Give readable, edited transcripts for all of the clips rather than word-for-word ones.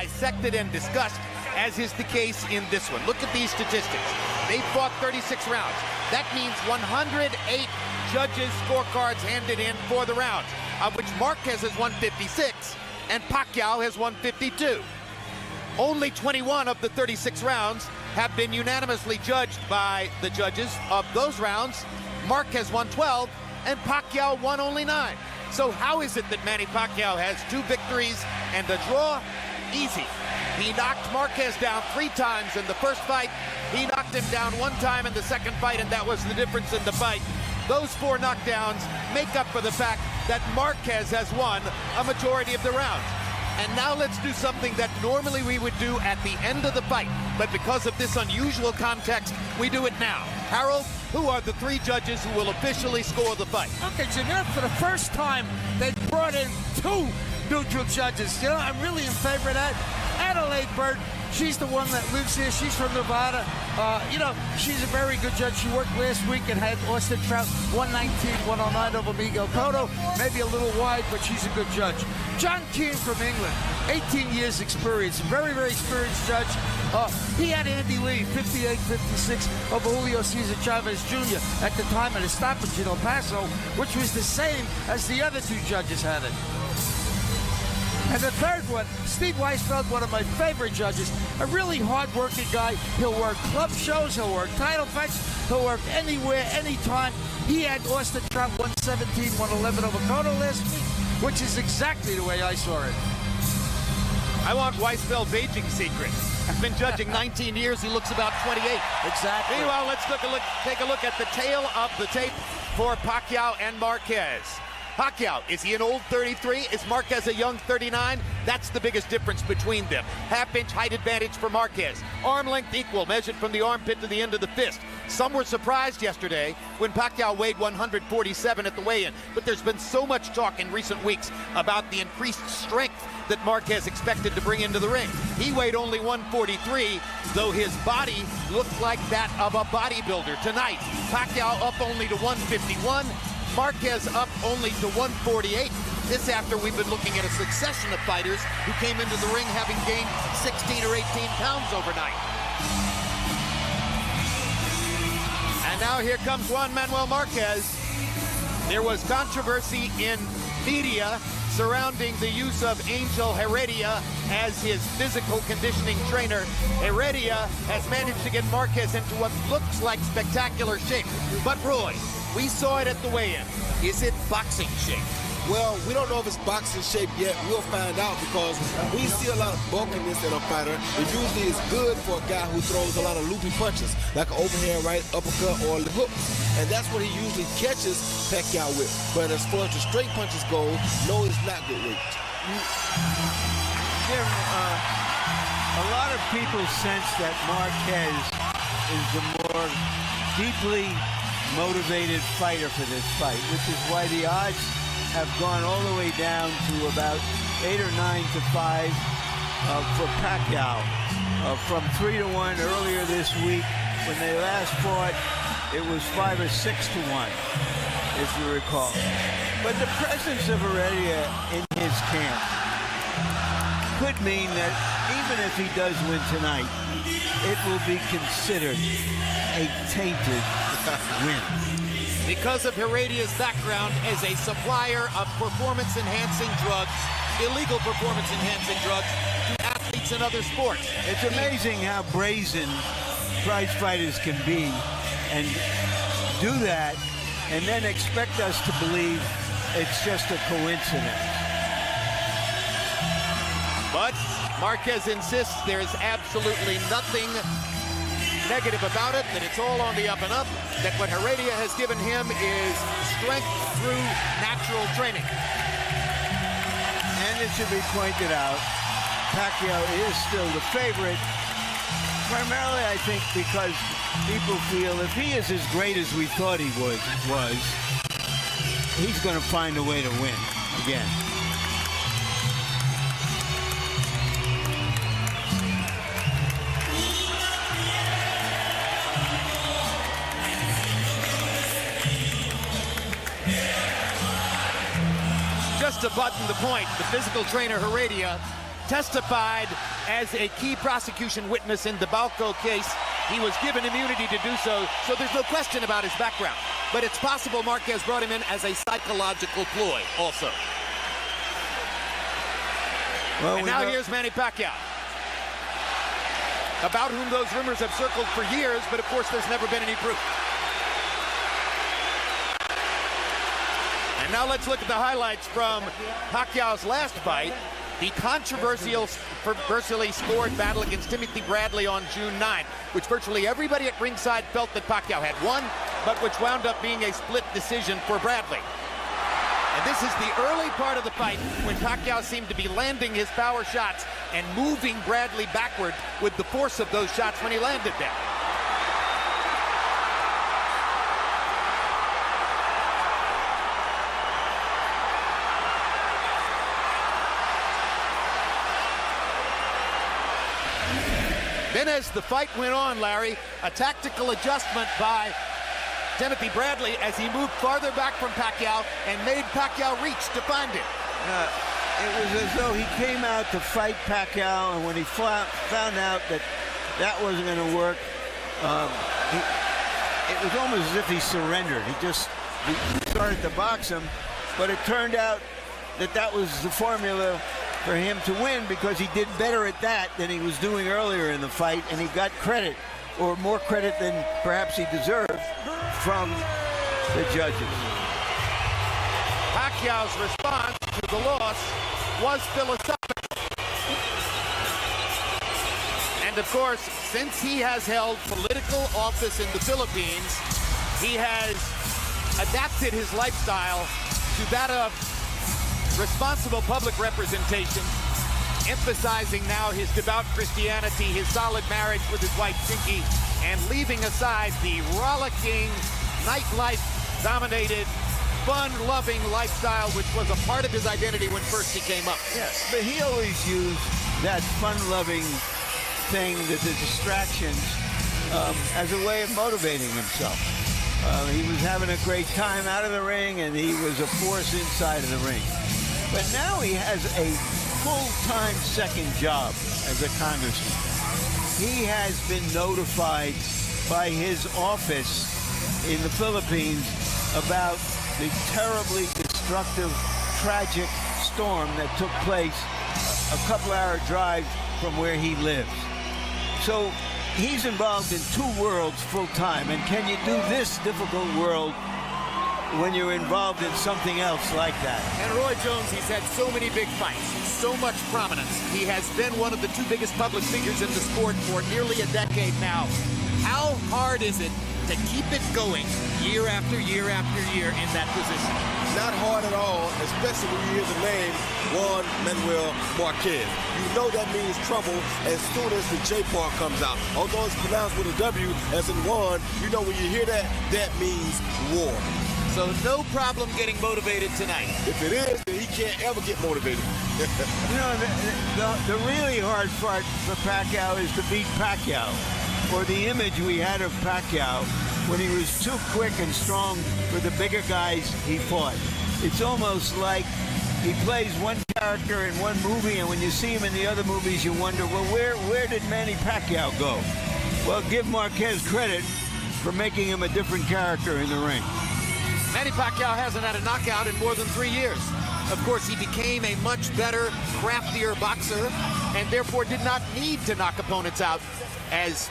dissected and discussed, as is the case in this one. Look at these statistics. They fought 36 rounds. That means 108 judges' scorecards handed in for the rounds, of which Marquez has won 56 and Pacquiao has won 52. Only 21 of the 36 rounds have been unanimously judged by the judges. Of those rounds, Marquez won 12 and Pacquiao won only 9. So how is it that Manny Pacquiao has 2 victories and a draw? Easy. He knocked Marquez down 3 times in the first fight. He knocked him down 1 time in the second fight, and that was the difference in the fight. Those 4 knockdowns make up for the fact that Marquez has won a majority of the rounds. And now let's do something that normally we would do at the end of the fight, but because of this unusual context, we do it now. Harold, who are the 3 judges who will officially score the fight? Okay, Janelle, for the first time, they brought in 2 neutral judges. You know, I'm really in favor of that. Adelaide Bird, she's the one that lives here. She's from Nevada. You know, she's a very good judge. She worked last week and had Austin Trout 119-109 over Miguel Cotto. Maybe a little wide, but she's a good judge. John Keane from England, 18 years experience. Very, very experienced judge. He had Andy Lee, 58-56 over Julio Cesar Chavez Jr. at the time of the stoppage in El Paso, which was the same as the other 2 judges had it. And the third one, Steve Weisfeld, one of my favorite judges, a really hard-working guy. He'll work club shows, he'll work title fights, he'll work anywhere, anytime. He had Austin Trout 117-111 over Cotto last week, which is exactly the way I saw it. I want Weisfeld's aging secret. He's been judging 19 years. He looks about 28. Exactly. Meanwhile, let's take a look at the tail of the tape for Pacquiao and Marquez. Pacquiao, is he an old 33? Is Marquez a young 39? That's the biggest difference between them. Half-inch height advantage for Marquez. Arm length equal, measured from the armpit to the end of the fist. Some were surprised yesterday when Pacquiao weighed 147 at the weigh-in, but there's been so much talk in recent weeks about the increased strength that Marquez expected to bring into the ring. He weighed only 143, though his body looked like that of a bodybuilder. Tonight, Pacquiao up only to 151. Marquez up only to 148. This after we've been looking at a succession of fighters who came into the ring having gained 16 or 18 pounds overnight. And now here comes Juan Manuel Marquez. There was controversy in media surrounding the use of Angel Heredia as his physical conditioning trainer. Heredia has managed to get Marquez into what looks like spectacular shape. But Roy, we saw it at the weigh-in. Is it boxing shape? Well, we don't know if it's boxing shape yet. We'll find out, because we see a lot of bulkiness in a fighter. It usually is good for a guy who throws a lot of loopy punches, like an overhand right, uppercut, or hooks. And that's what he usually catches Pacquiao with. But as far as the straight punches go, no, it's not good weight. Jim, a lot of people sense that Marquez is the more deeply motivated fighter for this fight, which is why the odds have gone all the way down to about 8 or 9 to 5 for Pacquiao. From 3 to 1 earlier this week. When they last fought, it was 5 or 6 to 1, if you recall. But the presence of Heredia in his camp could mean that even if he does win tonight, it will be considered a tainted win. Because of Heredia's background as a supplier of performance-enhancing drugs, illegal performance-enhancing drugs, to athletes in other sports. It's amazing how brazen prize fighters can be and do that and then expect us to believe it's just a coincidence. But Marquez insists there is absolutely nothing negative about it, that it's all on the up and up, that what Heredia has given him is strength through natural training. And it should be pointed out, Pacquiao is still the favorite, primarily I think because people feel if he is as great as we thought he was, he's going to find a way to win again. Just to button the point, the physical trainer Heredia testified as a key prosecution witness in the Balco case. He was given immunity to do so, so there's no question about his background. But it's possible Marquez brought him in as a psychological ploy also. Well, and now here's Manny Pacquiao, about whom those rumors have circled for years, but of course there's never been any proof. And now let's look at the highlights from Pacquiao's last fight, the controversially scored battle against Timothy Bradley on June 9, which virtually everybody at ringside felt that Pacquiao had won, but which wound up being a split decision for Bradley. And this is the early part of the fight when Pacquiao seemed to be landing his power shots and moving Bradley backward with the force of those shots when he landed them. Then as the fight went on, Larry, a tactical adjustment by Timothy Bradley as he moved farther back from Pacquiao and made Pacquiao reach to find him. It was as though he came out to fight Pacquiao, and when he found out that that wasn't going to work, it was almost as if he surrendered. He started to box him, but it turned out that that was the formula for him to win, because he did better at that than he was doing earlier in the fight, and he got credit, or more credit than perhaps he deserved, from the judges. Pacquiao's response to the loss was philosophical. And of course, since he has held political office in the Philippines, he has adapted his lifestyle to that of responsible public representation, emphasizing now his devout Christianity, his solid marriage with his wife Chinky, and leaving aside the rollicking, nightlife-dominated, fun-loving lifestyle which was a part of his identity when first he came up. Yes, but he always used that fun-loving thing, the distractions, as a way of motivating himself. He was having a great time out of the ring, and he was a force inside of the ring. But now he has a full-time second job as a congressman. He has been notified by his office in the Philippines about the terribly destructive, tragic storm that took place a couple-hour drive from where he lives. So he's involved in two worlds full-time, and can you do this difficult world when you're involved in something else like that? And Roy Jones, he's had so many big fights, so much prominence. He has been one of the two biggest public figures in the sport for nearly a decade now. How hard is it to keep it going year after year after year in that position? Not hard at all, especially when you hear the name Juan Manuel Marquez. You know that means trouble as soon as the J part comes out. Although it's pronounced with a W, as in Juan, you know when you hear that, that means war. So no problem getting motivated tonight. If it is, then he can't ever get motivated. You know, the really hard part for Pacquiao is to beat Pacquiao, or the image we had of Pacquiao when he was too quick and strong for the bigger guys he fought. It's almost like he plays one character in one movie, and when you see him in the other movies, you wonder, well, where did Manny Pacquiao go? Well, give Marquez credit for making him a different character in the ring. Manny Pacquiao hasn't had a knockout in more than 3 years. Of course, he became a much better, craftier boxer, and therefore did not need to knock opponents out as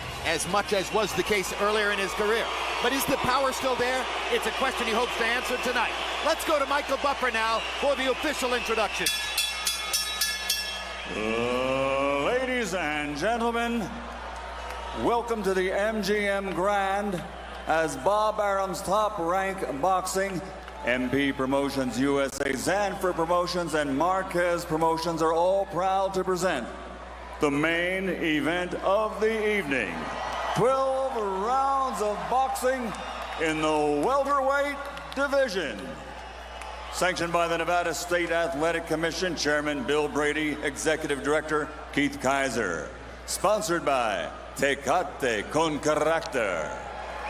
much as was the case earlier in his career. But is the power still there? It's a question he hopes to answer tonight. Let's go to Michael Buffer now for the official introduction. Ladies and gentlemen, welcome to the MGM Grand. As Bob Arum's Top Rank Boxing, MP Promotions USA, Zanford Promotions, and Marquez Promotions are all proud to present the main event of the evening. 12 rounds of boxing in the welterweight division. Sanctioned by the Nevada State Athletic Commission, Chairman Bill Brady, Executive Director Keith Kaiser. Sponsored by Tecate con Carácter.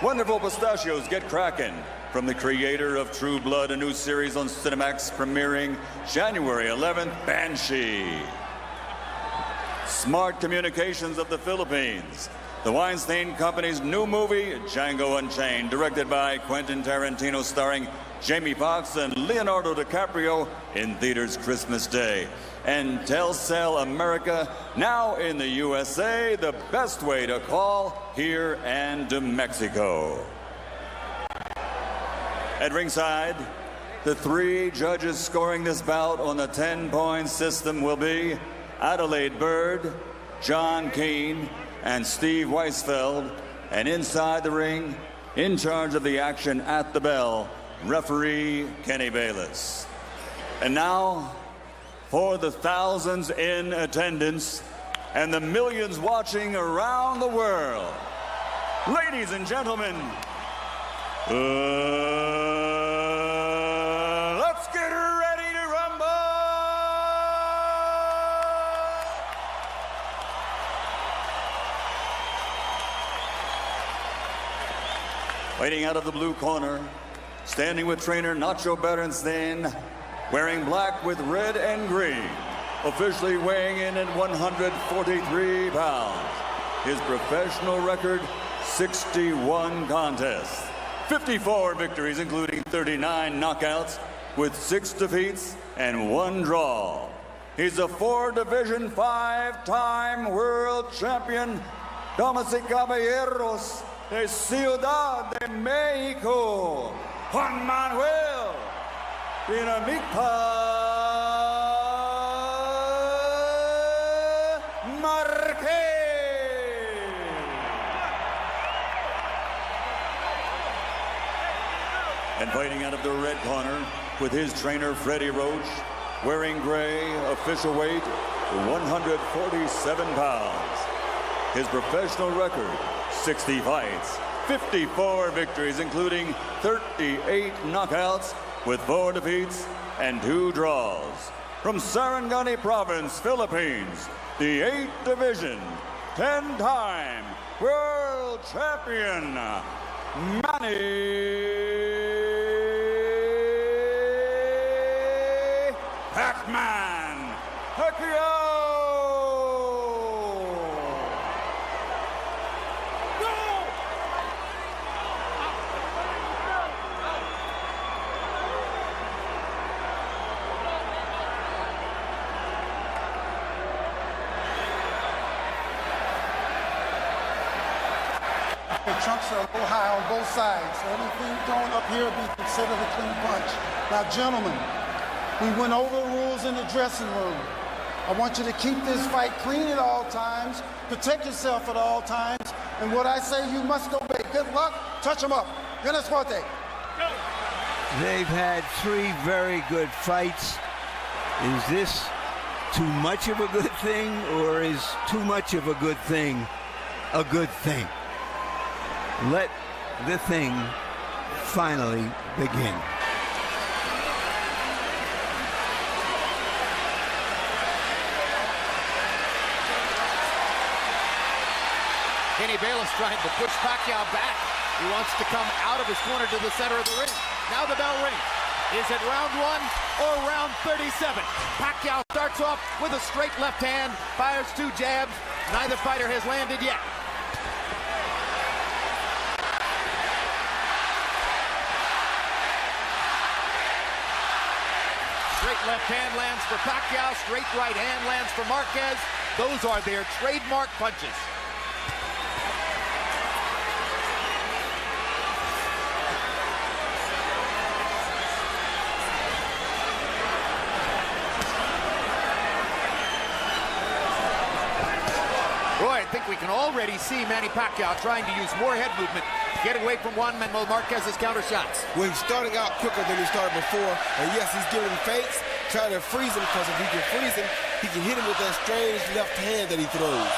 Wonderful pistachios, get cracking. From the creator of True Blood, a new series on Cinemax premiering January 11th, Banshee. Smart Communications of the Philippines. The Weinstein Company's new movie, Django Unchained, directed by Quentin Tarantino, starring Jamie Foxx and Leonardo DiCaprio, in theaters Christmas Day. And Telcel America, now in the USA, the best way to call here and to Mexico. At ringside, the three judges scoring this bout on the 10-point system will be Adelaide Bird, John Keane, and Steve Weisfeld. And inside the ring, in charge of the action at the bell, referee Kenny Bayless. And now, for the thousands in attendance and the millions watching around the world, ladies and gentlemen, let's get ready to rumble! Fighting out of the blue corner, standing with trainer Nacho Berenstein, wearing black with red and green, officially weighing in at 143 pounds. His professional record, 61 contests, 54 victories, including 39 knockouts, with 6 defeats and 1 draw. He's a 4-division, 5-time world champion, damas y caballeros de Ciudad de Mexico, Juan Manuel Dinamita Marquez. And fighting out of the red corner with his trainer Freddie Roach, wearing gray, official weight 147 pounds. His professional record, 60 fights, 54 victories, including 38 knockouts, with 4 defeats and 2 draws. From Sarangani Province, Philippines, the 8th Division, 10-time world champion, Manny Pac-Man PAQUAIO! The trunks are a little high on both sides, so anything going up here will be considered a clean punch. Now, gentlemen, we went over the rules in the dressing room. I want you to keep this fight clean at all times, protect yourself at all times, and what I say you must obey. Good luck, touch them up. Buenas suerte. They've had 3 very good fights. Is this too much of a good thing, or is too much of a good thing a good thing? Let the thing finally begin. Kenny Bayless trying to push Pacquiao back. He wants to come out of his corner to the center of the ring. Now the bell rings. Is it round 1 or round 37? Pacquiao starts off with a straight left hand, fires 2 jabs. Neither fighter has landed yet. Straight left hand lands for Pacquiao. Straight right hand lands for Marquez. Those are their trademark punches. Roy, I think we can already see Manny Pacquiao trying to use more head movement to get away from Juan Manuel Marquez's counter shots. Well, he's starting out quicker than he started before. And yes, he's giving him fakes, trying to freeze him, because if he can freeze him, he can hit him with that strange left hand that he throws.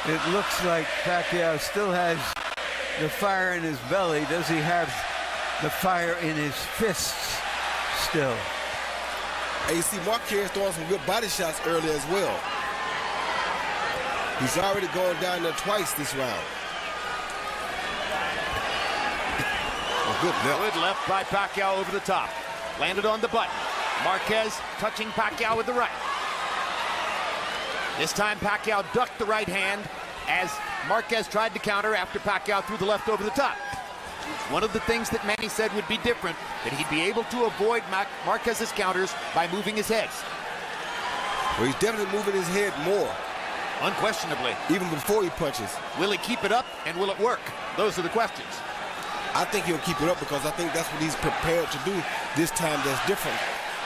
It looks like Pacquiao still has the fire in his belly. Does he have the fire in his fists still? And you see Marquez throwing some good body shots earlier as well. He's already gone down there twice this round. A good left. Good left by Pacquiao over the top. Landed on the button. Marquez touching Pacquiao with the right. This time Pacquiao ducked the right hand as Marquez tried to counter after Pacquiao threw the left over the top. One of the things that Manny said would be different, that he'd be able to avoid Marquez's counters by moving his head. Well, he's definitely moving his head more. Unquestionably. Even before he punches. Will he keep it up and will it work? Those are the questions. I think he'll keep it up because I think that's what he's prepared to do this time that's different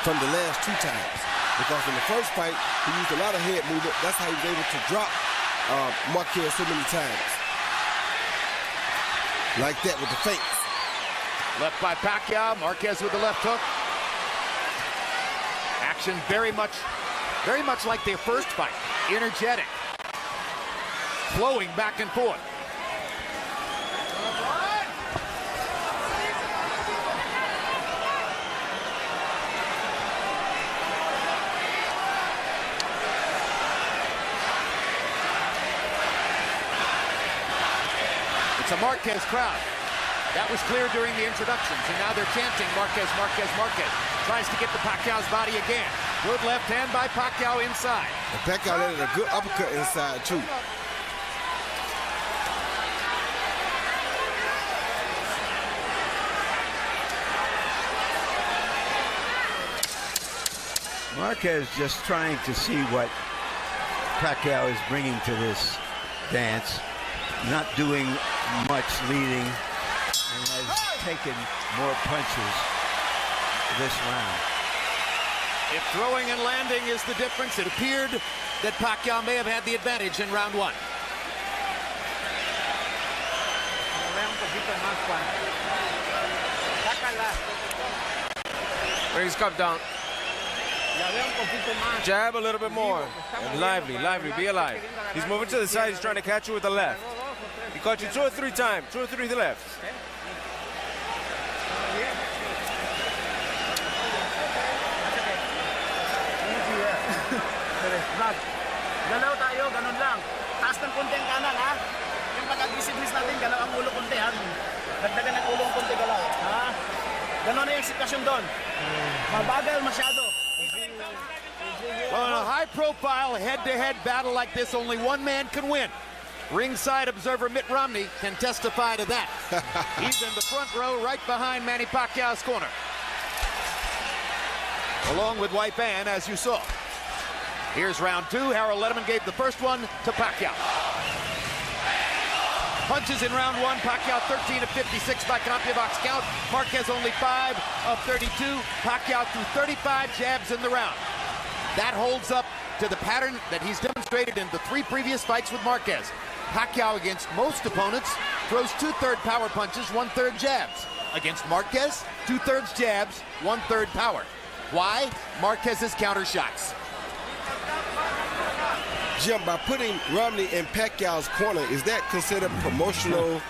from the last 2 times. Because in the first fight, he used a lot of head movement. That's how he was able to drop Marquez so many times. Like that with the feints. Left by Pacquiao, Marquez with the left hook. Action very much like their first fight. Energetic. Flowing back and forth. It's a Marquez crowd. That was clear during the introductions, and now they're chanting Marquez, Marquez, Marquez. Tries to get to Pacquiao's body again. Good left hand by Pacquiao inside. And Pacquiao landed a good uppercut inside, too. Marquez just trying to see what Pacquiao is bringing to this dance. Not doing much leading and has taken more punches this round. If throwing and landing is the difference, it appeared that Pacquiao may have had the advantage in round 1. Bring his cup down. Jab a little bit more. And lively, be alive. He's moving to the side, he's trying to catch you with the left. He caught you 2 or 3 times, 2 or 3 lefts. Galaw tayo, ganun lang. Taas ng konti ang kanan, ha? Yung pag-aggressiveness natin, galaw ang ulo konti, ha? Dagdagan ng ulo konti, galaw. Ha? Ganun na yung sitwasyon doon. Mabagal masyado. Well, in a high-profile head-to-head battle like this, only one man can win. Ringside observer Mitt Romney can testify to that. He's in the front row right behind Manny Pacquiao's corner. Along with wife Ann, as you saw. Here's round 2. Harold Letterman gave the first one to Pacquiao. Punches in round 1. Pacquiao 13 of 56 by CompuBox count. Marquez only 5 of 32. Pacquiao threw 35 jabs in the round. That holds up to the pattern that he's demonstrated in the 3 previous fights with Marquez. Pacquiao, against most opponents, throws 2/3 power punches, 1/3 jabs. Against Marquez, 2/3 jabs, 1/3 power. Why? Marquez's counter shots. Jim, by putting Romney in Pacquiao's corner, is that considered promotional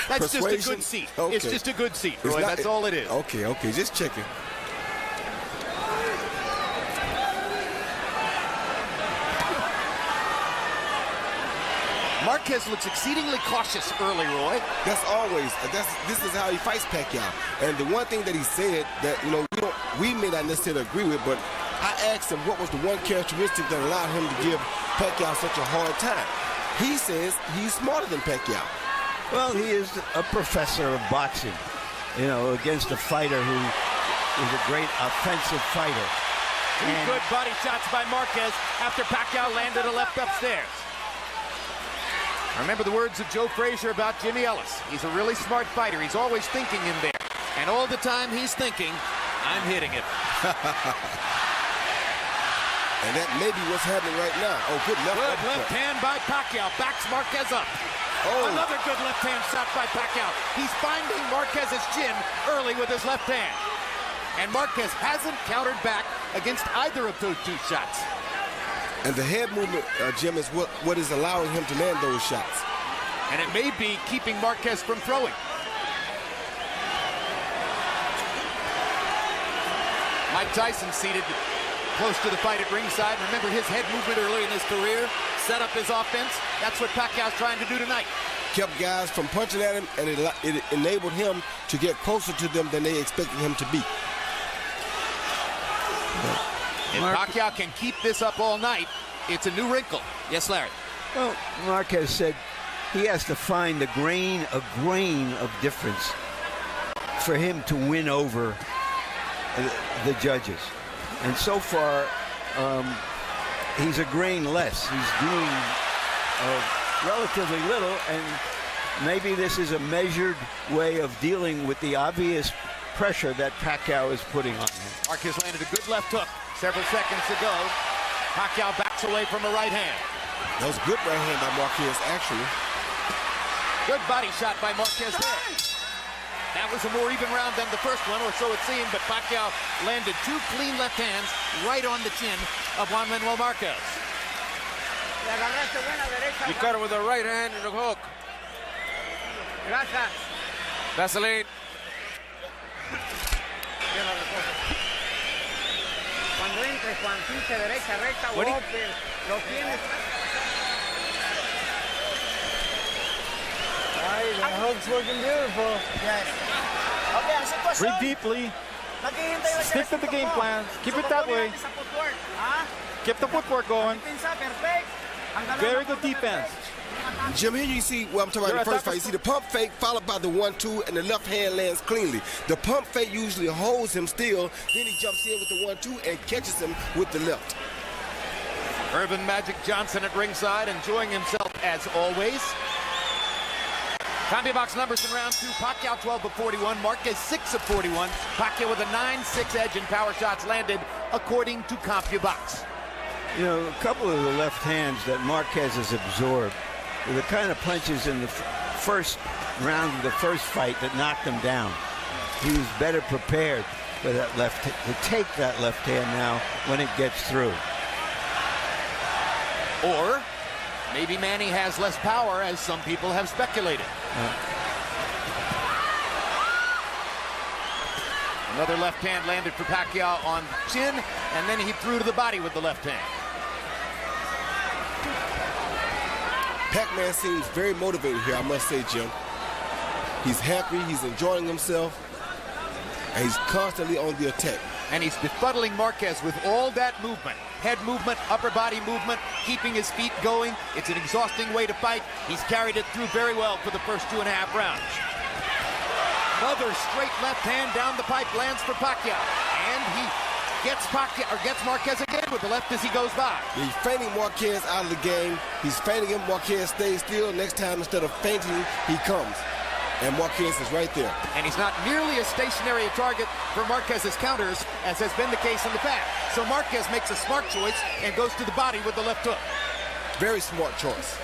That's just a persuasion? good seat. Okay. It's just a good seat, Roy. That's all it is. Okay, just checking. Marquez looks exceedingly cautious early, Roy. That's always. This is how he fights Pacquiao. And the one thing that he said that we may not necessarily agree with, but I asked him what was the one characteristic that allowed him to give Pacquiao such a hard time. He says he's smarter than Pacquiao. Well, he is a professor of boxing, against a fighter who is a great offensive fighter. Two good body shots by Marquez after Pacquiao landed a left upstairs. Remember the words of Joe Frazier about Jimmy Ellis. He's a really smart fighter. He's always thinking in there. And all the time he's thinking, I'm hitting it. And that may be what's happening right now. Oh, good left hand by Pacquiao. Backs Marquez up. Oh. Another good left hand shot by Pacquiao. He's finding Marquez's chin early with his left hand. And Marquez hasn't countered back against either of those 2 shots. And the head movement, Jim, is what is allowing him to land those shots. And it may be keeping Marquez from throwing. Mike Tyson seated close to the fight at ringside. Remember his head movement early in his career, set up his offense. That's what Pacquiao's trying to do tonight. Kept guys from punching at him, and it enabled him to get closer to them than they expected him to be. If Pacquiao can keep this up all night, it's a new wrinkle. Yes, Larry. Well, Marquez said he has to find a grain of difference for him to win over the judges. And so far, he's a grain less. He's doing relatively little, and maybe this is a measured way of dealing with the obvious pressure that Pacquiao is putting on him. Marquez landed a good left hook several seconds ago. Pacquiao backs away from a right hand. That was a good right hand by Marquez, actually. Good body shot by Marquez there. That was a more even round than the first one, or so it seemed, but Pacquiao landed two clean left hands right on the chin of Juan Manuel Marquez. You cut it with a right hand and a hook. Vaseline. What do you- The hook's looking beautiful. Yes. Okay, ang sitwasyon. Breathe deeply. Naghihintay lang Stick to the game plan. Keep it that way. Sa footwork. Ha? Keep the footwork going. Pinsa, perfect. Ang dalawa Very na good punta, defense. perfect. Jim, here you see what I'm talking about in the Your first fight. You see the pump fake followed by the 1-2, and the left hand lands cleanly. The pump fake usually holds him still, then he jumps in with the 1-2 and catches him with the left. Irvin Magic Johnson at ringside, enjoying himself as always. CompuBox numbers in round two. Pacquiao 12 of 41, Marquez 6 of 41. Pacquiao with a 9-6 edge in power shots landed, according to CompuBox. You know, a couple of the left hands that Marquez has absorbed were the kind of punches in the first round of the first fight that knocked him down. He was better prepared for that to take that left hand now when it gets through. Or maybe Manny has less power, as some people have speculated. Another left hand landed for Pacquiao on chin, and then he threw to the body with the left hand. Pac-Man seems very motivated here, I must say, Jim. He's happy, he's enjoying himself, and he's constantly on the attack. And he's befuddling Marquez with all that movement. Head movement, upper body movement, keeping his feet going. It's an exhausting way to fight. He's carried it through very well for the first 2.5 rounds. Another straight left hand down the pipe lands for Pacquiao. And he gets Marquez again with the left as he goes by. He's fainting Marquez out of the game. He's fainting him. Marquez stays still. Next time, instead of fainting, he comes. And Marquez is right there. And he's not nearly as stationary a target for Marquez's counters as has been the case in the past. So Marquez makes a smart choice and goes to the body with the left hook. Very smart choice.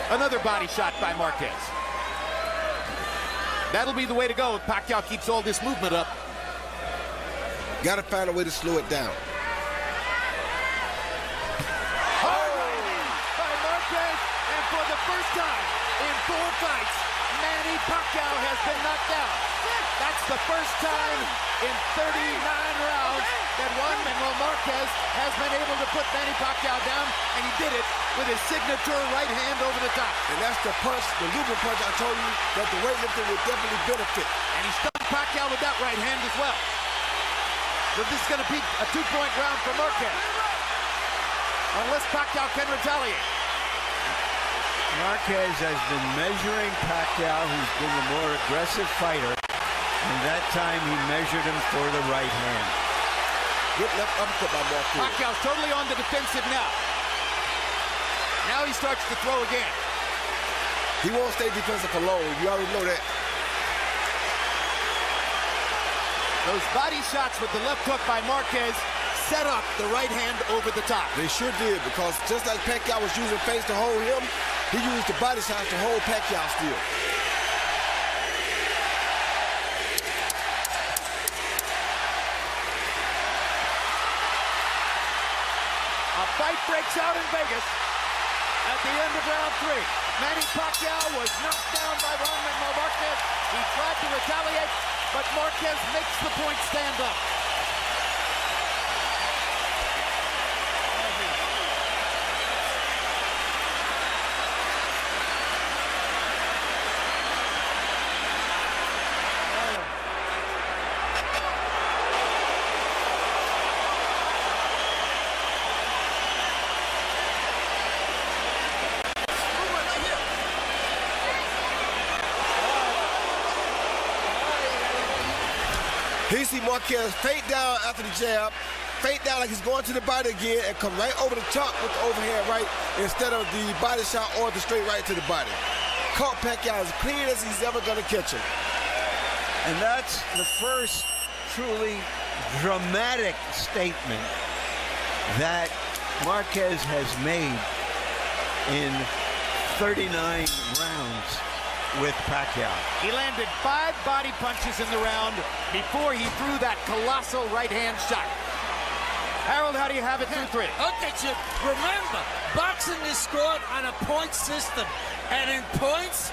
Another body shot by Marquez. That'll be the way to go if Pacquiao keeps all this movement up. Got to find a way to slow it down. For the first time in 4 fights, Manny Pacquiao has been knocked down. That's the first time in 39 rounds that Juan Manuel Marquez has been able to put Manny Pacquiao down, and he did it with his signature right hand over the top. And that's the punch, the looping punch I told you that the weightlifter would definitely benefit. And he stunned Pacquiao with that right hand as well. So this is going to be a 2-point round for Marquez, unless Pacquiao can retaliate. Marquez has been measuring Pacquiao, who's been the more aggressive fighter, and that time he measured him for the right hand. Good left uppercut by Marquez. Pacquiao's totally on the defensive now. Now he starts to throw again. He won't stay defensive for long. You already know that. Those body shots with the left hook by Marquez set up the right hand over the top. They sure did, because just like Pacquiao was using feints to hold him, he used the body shots to hold Pacquiao still. A fight breaks out in Vegas at the end of round 3. Manny Pacquiao was knocked down by Juan Manuel Marquez. He tried to retaliate, but Marquez makes the point stand up. Here you see Marquez fade down after the jab, fade down like he's going to the body again, and come right over the top with the overhand right instead of the body shot or the straight right to the body. Caught Pacquiao as clean as he's ever going to catch him. And that's the first truly dramatic statement that Marquez has made in 39 rounds with Pacquiao. He landed 5 body punches in the round before he threw that colossal right-hand shot. Harold, how do you have it through 3? Okay, Chip. Remember, boxing is scored on a point system. And in points,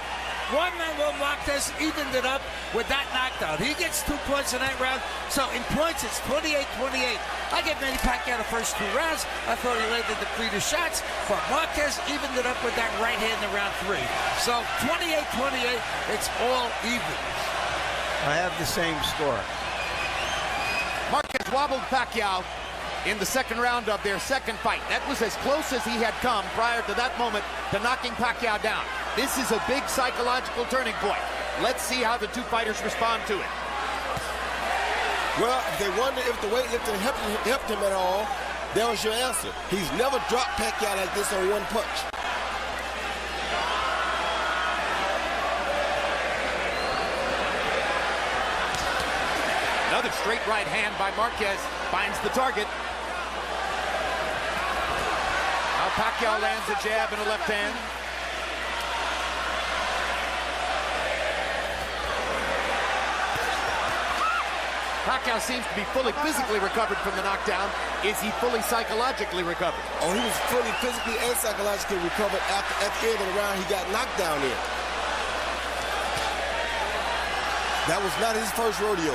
Juan Manuel Marquez evened it up with that knockdown. He gets 2 points in that round. So in points, it's 28-28. I give Manny Pacquiao the first 2 rounds. I thought he landed the cleanest shots, but Marquez evened it up with that right hand in round 3. So 28-28, it's all even. I have the same score. Marquez wobbled Pacquiao in the second round of their second fight. That was as close as he had come prior to that moment to knocking Pacquiao down. This is a big psychological turning point. Let's see how the 2 fighters respond to it. Well, if they wonder if the weightlifting helped him at all, that was your answer. He's never dropped Pacquiao like this on 1 punch. Another straight right hand by Marquez finds the target. Now Pacquiao lands a jab and a left hand. Pacquiao seems to be fully physically recovered from the knockdown. Is he fully psychologically recovered? Oh, he was fully physically and psychologically recovered at the end of the round he got knocked down in. That was not his first rodeo.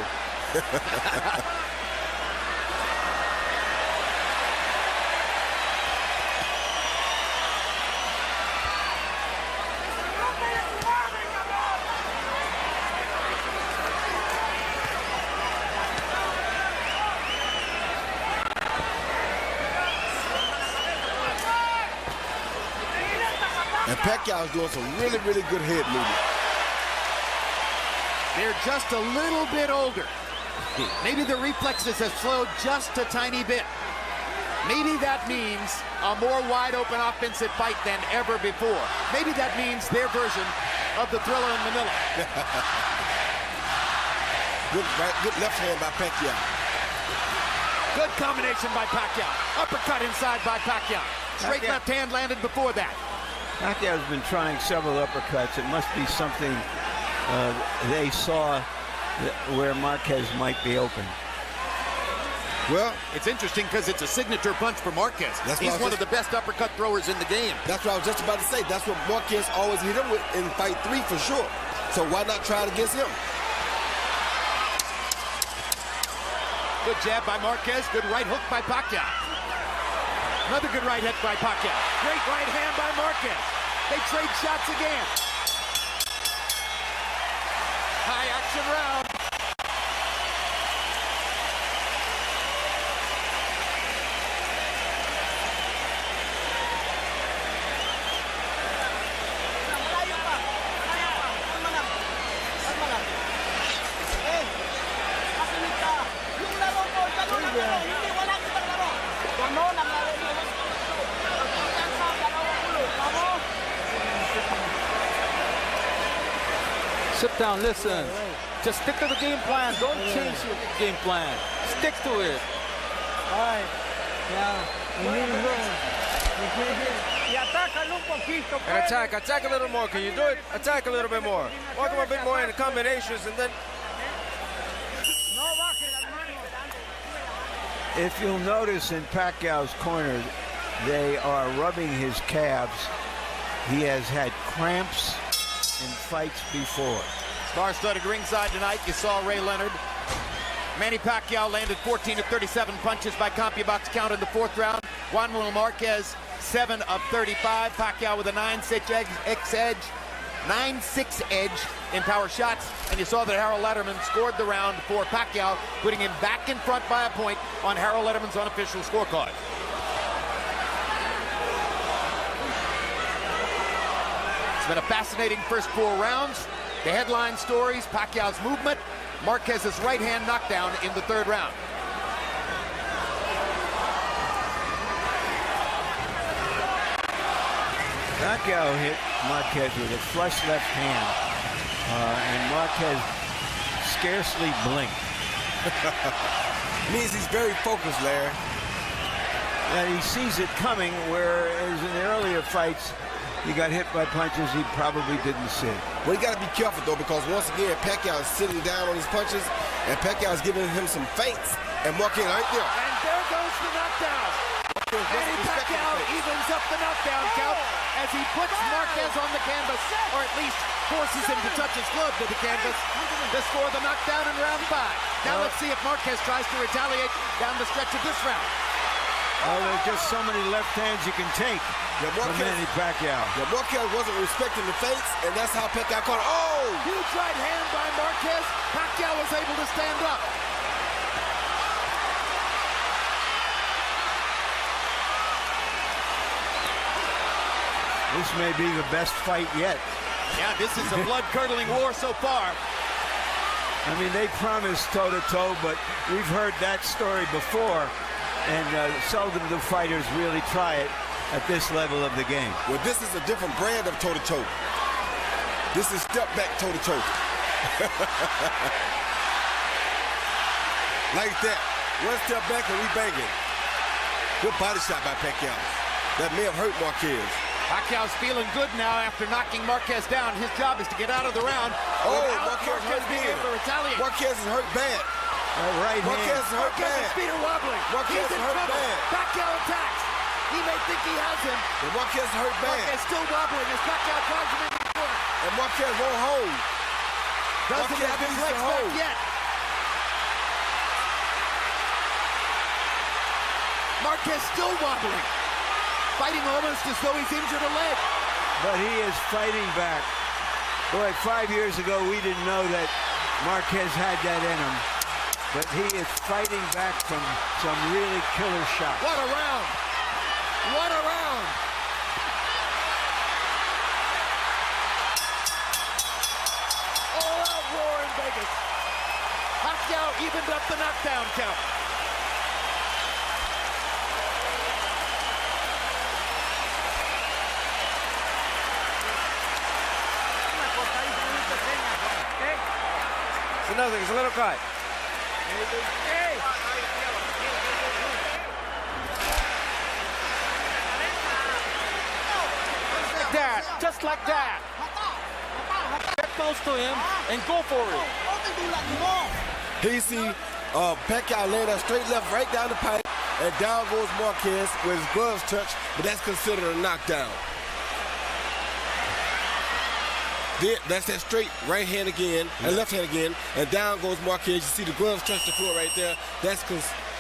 And Pacquiao's doing some really, really good head movement. They're just a little bit older. Maybe the reflexes have slowed just a tiny bit. Maybe that means a more wide-open offensive fight than ever before. Maybe that means their version of the Thriller in Manila. Good left hand by Pacquiao. Good combination by Pacquiao. Uppercut inside by Pacquiao. Straight left hand landed before that. Pacquiao's been trying several uppercuts. It must be something they saw where Marquez might be open. Well, it's interesting because it's a signature punch for Marquez. He's one of the best uppercut throwers in the game. That's what I was just about to say. That's what Marquez always hit him with in fight 3 for sure. So why not try it against him? Good jab by Marquez. Good right hook by Pacquiao. Another good right hook by Pacquiao. Great right hand by Marquez. They trade shots again. High action round. Sit down, listen. Just stick to the game plan. Don't change your game plan. Stick to it. All right. Yeah. We need to And attack a little more. Can you do it? Attack a little bit more. Walk him a bit more in the combinations, and then. If you'll notice in Pacquiao's corner, they are rubbing his calves. He has had cramps in fights before. Star-studded ringside tonight. You saw Ray Leonard. Manny Pacquiao landed 14 of 37 punches by CompuBox count in the 4th round. Juan Manuel Marquez, 7 of 35. Pacquiao with a 9-6 edge in power shots. And you saw that Harold Letterman scored the round for Pacquiao, putting him back in front by a point on Harold Letterman's unofficial scorecard. It's been a fascinating first 4 rounds. The headline stories, Pacquiao's movement, Marquez's right hand knockdown in the third round. Pacquiao hit Marquez with a flush left hand, and Marquez scarcely blinked. Means he's very focused, Larry. And he sees it coming, whereas in the earlier fights, he got hit by punches he probably didn't see. Well, you got to be careful, though, because once again, Pacquiao is sitting down on his punches, and Pacquiao is giving him some feints. And Marquez right there. And there goes the knockdown. Manny Pacquiao evens up the knockdown count as he puts Marquez on the canvas, or at least forces him to touch his glove to the canvas to score the knockdown in round 5. Now let's see if Marquez tries to retaliate down the stretch of this round. Oh, there's just so many left hands you can take from Manny Pacquiao. Yeah, Marquez wasn't respecting the feints, and that's how Pacquiao caught. Oh! Huge right hand by Marquez. Pacquiao was able to stand up. This may be the best fight yet. Yeah, this is a blood-curdling war so far. I mean, they promised toe-to-toe, but we've heard that story before, and seldom do fighters really try it at this level of the game. Well, this is a different brand of toe-to-toe. This is step-back toe-to-toe. Like that. One step back and we banging. Good body shot by Pacquiao. That may have hurt Marquez. Pacquiao's feeling good now after knocking Marquez down. His job is to get out of the round. Oh, Marquez being able to retaliate. Marquez is hurt bad. Right Marquez is hurt bad. Marquez's feet are wobbling. Marquez is hurt bad. Pacquiao attacks. He may think he has him. But Marquez is hurt bad. Marquez still wobbling as Pacquiao drives him into the corner. And Marquez won't hold. Doesn't have his legs back yet. Marquez still wobbling. Fighting almost as though he's injured a leg. But he is fighting back. Boy, 5 years ago, we didn't know that Marquez had that in him. But he is fighting back from some really killer shots. What a round. What a round. All out roar in Vegas. Pacquiao evened up the knockdown count. It's nothing, it's a little cut. Like that, just like that. Get close to him and go for it. Here you see Pacquiao laying that straight left right down the pipe, and down goes Marquez with his gloves touch, but that's considered a knockdown. That's that straight right hand again, and left hand again, and down goes Marquez. You see the gloves touch the floor right there. That's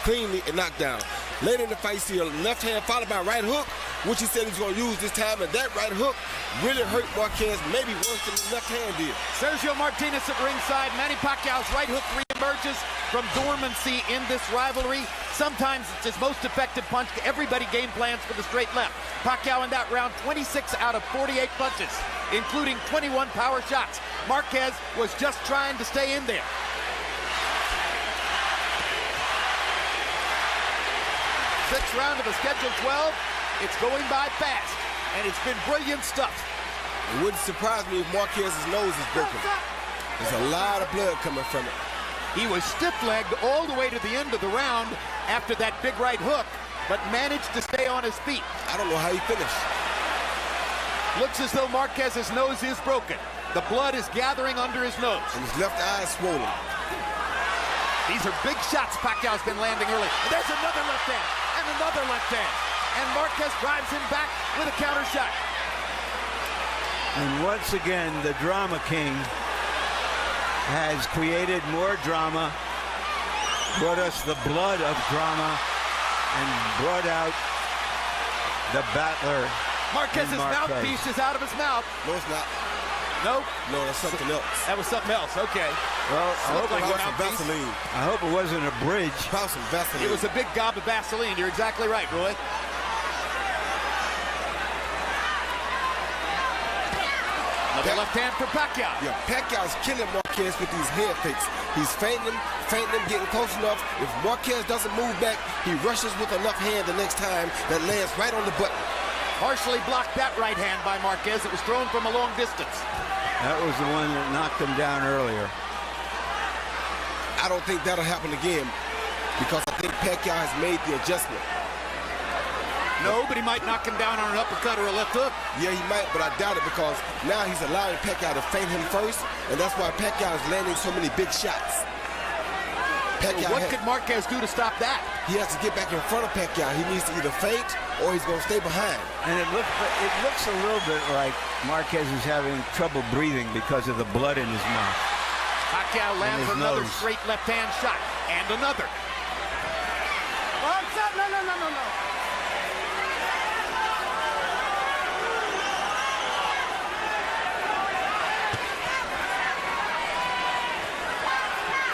cleanly a knockdown. Later in the fight, you see a left hand followed by a right hook, which he said he was going to use this time, and that right hook really hurt Marquez, maybe worse than the left hand did. Sergio Martinez at ringside. Manny Pacquiao's right hook reemerges from dormancy in this rivalry. Sometimes it's his most effective punch. Everybody game plans for the straight left. Pacquiao in that round, 26 out of 48 punches, including 21 power shots. Marquez was just trying to stay in there. Sixth round of a scheduled 12. It's going by fast, and it's been brilliant stuff. It wouldn't surprise me if Marquez's nose is broken. There's a lot of blood coming from it. He was stiff-legged all the way to the end of the round after that big right hook, but managed to stay on his feet. I don't know how he finished. Looks as though Marquez's nose is broken. The blood is gathering under his nose. And his left eye is swollen. These are big shots Pacquiao's been landing early. And there's another left hand, and another left hand. And Marquez drives him back with a counter shot. And once again, the Drama King has created more drama, brought us the blood of drama, and brought out the battler. Marquez's mouthpiece is out of his mouth. No, it's not. Nope. No, that's something else. That was something else. Okay. Well, I hope like it wasn't Vaseline. I hope it wasn't a bridge. Probably some Vaseline. It was a big gob of Vaseline. You're exactly right, Roy. Another left hand for Pacquiao. Yeah, Pacquiao's killing Marquez. Marquez with these head fakes. He's feinting him, getting close enough. If Marquez doesn't move back, he rushes with enough hand the next time that lands right on the button. Partially blocked that right hand by Marquez. It was thrown from a long distance. That was the one that knocked him down earlier. I don't think that'll happen again because I think Pacquiao has made the adjustment. No, but he might knock him down on an uppercut or a left hook. Yeah, he might, but I doubt it because now he's allowing Pacquiao to feint him first, and that's why Pacquiao is landing so many big shots. What could Marquez do to stop that? He has to get back in front of Pacquiao. He needs to either feint or he's going to stay behind. And it looks a little bit like Marquez is having trouble breathing because of the blood in his mouth. Pacquiao lands another straight left-hand shot, and another. No.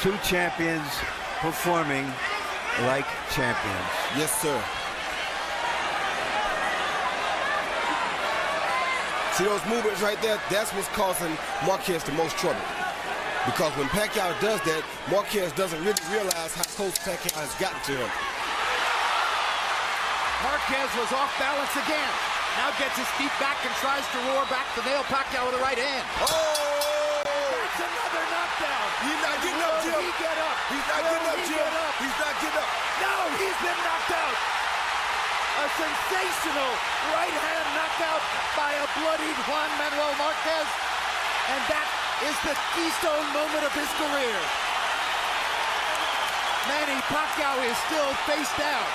Two champions performing like champions. Yes, sir. See those movements right there? That's what's causing Marquez the most trouble. Because when Pacquiao does that, Marquez doesn't really realize how close Pacquiao has gotten to him. Marquez was off balance again. Now gets his feet back and tries to roar back to nail Pacquiao with the right hand. Oh! That's another knockdown. He's not getting up, Jim. Will he get up? He's not getting up, Jim. He's not getting up. No, he's been knocked out. A sensational right hand knockout by a bloodied Juan Manuel Marquez. And that is the keystone moment of his career. Manny Pacquiao is still face down.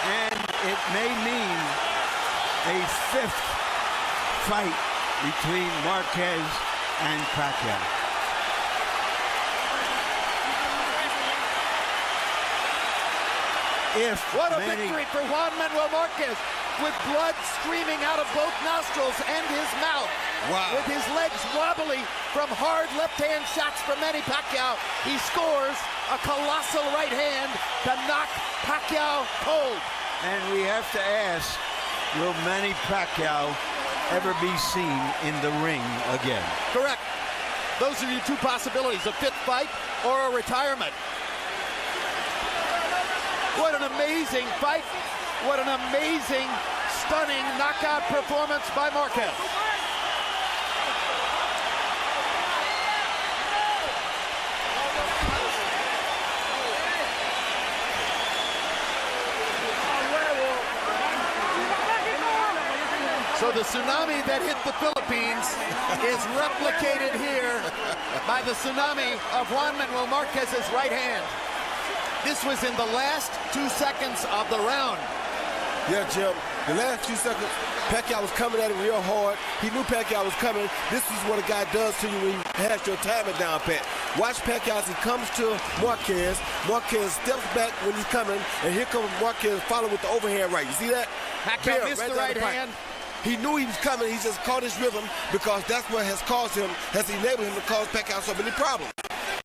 And it may mean a fifth fight between Marquez and Pacquiao. What a victory for Juan Manuel Marquez, with blood streaming out of both nostrils and his mouth. Wow. With his legs wobbly from hard left-hand shots from Manny Pacquiao, he scores a colossal right hand to knock Pacquiao cold. And we have to ask, will Manny Pacquiao ever be seen in the ring again? Correct. Those are your two possibilities, a fifth fight or a retirement. What an amazing fight. What an amazing, stunning knockout performance by Marquez. So the tsunami that hit the Philippines is replicated here by the tsunami of Juan Manuel Marquez's right hand. This was in the last 2 seconds of the round. Yeah, Jim. The last few seconds, Pacquiao was coming at him real hard. He knew Pacquiao was coming. This is what a guy does to you when you has your timing down pat. Watch Pacquiao as he comes to Marquez. Marquez steps back when he's coming, and here comes Marquez following with the overhand right. You see that? Pacquiao missed the right hand. He knew he was coming. He just caught his rhythm because that's what has caused him, has enabled him to cause Pacquiao so many problems.